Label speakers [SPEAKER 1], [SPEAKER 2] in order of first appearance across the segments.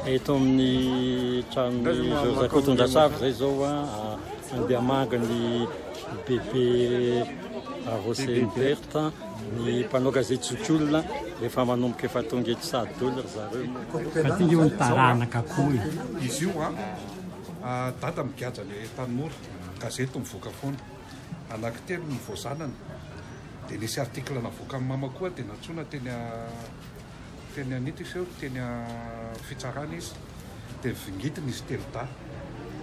[SPEAKER 1] eto amin'ny tranony Zakotondrasavy zay zao andeha manga ny bebe Rosenberta ny mpanao gazety Zokiolona rehefa manomboka efa tonga eto Sadolo ry zareo.
[SPEAKER 2] Io ny taranaka koa
[SPEAKER 3] izy io dada migaja le Tanimora gazety mivoaka foana anankitelo ny voazanana dia nisy article navoaka amin'ny mama koa dia natsoina teny anita izy eo teny fitsarana izy dia vingitiny izy telo da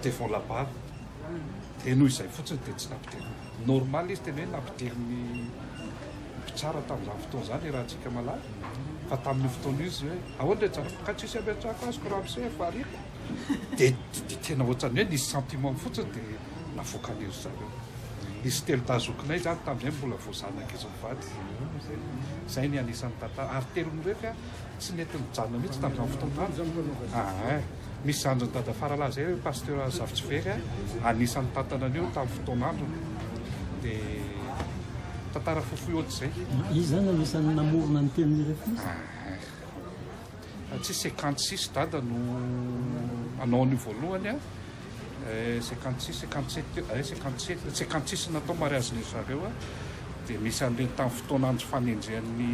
[SPEAKER 3] dia vao labava dia noho izay fotsiny dia tsy nampidiriny normal izy teny hoe nampidiriny mpitsara tamin'izany fotoana izany raha antsika malaky fa tamin'ny fotoana izy hoe ahoana tsara ka tsisy ametraka azoko raha misy variako dia tena ohatrany hoe nisy sentiment fotsiny dia navoaka an'izy zareo izy telo dazokinay zany tamin'izay mbola voazanaka izy mivady zay ny anisan'ny tantara ary telo nireka tsy nety mijanona mihitsy tamin'izany fotoana misy zanjony dada faralahy zay hoe pasteur Zavitsivera anisan'ny tantana an'io tamin'ny fotoan'andro dia tantara fofoy ohatr'izay
[SPEAKER 2] izy zany anisan'ny namorona ny tenin'ireo
[SPEAKER 3] tsy 56 dada no anao ny voalohany 56 natao mariazy ny zareo dia misy an'ireny tamin'ny fotoan'andro fanenjehan'ny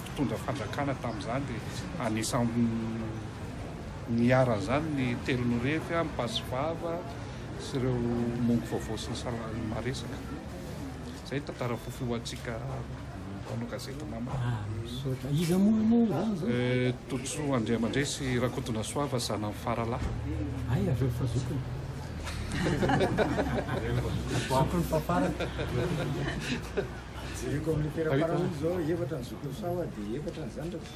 [SPEAKER 3] mpitondra fandrakana tamin'izany dia anisan'ny niaran'izany ny telonorefy mipasivava sy ireo mongo vaovao sy ny maresaka zay tantara fofo antsika anao gazety mama
[SPEAKER 2] iza moa
[SPEAKER 3] Totso Andriamandray sy Rakotonasoava zana amin'ny Faralahy
[SPEAKER 2] ay aveo fa zokony zokony fafarana
[SPEAKER 4] jereko amin'ny tera-paran'io zao efatra ny zokony sawa dia efatra ny zandraka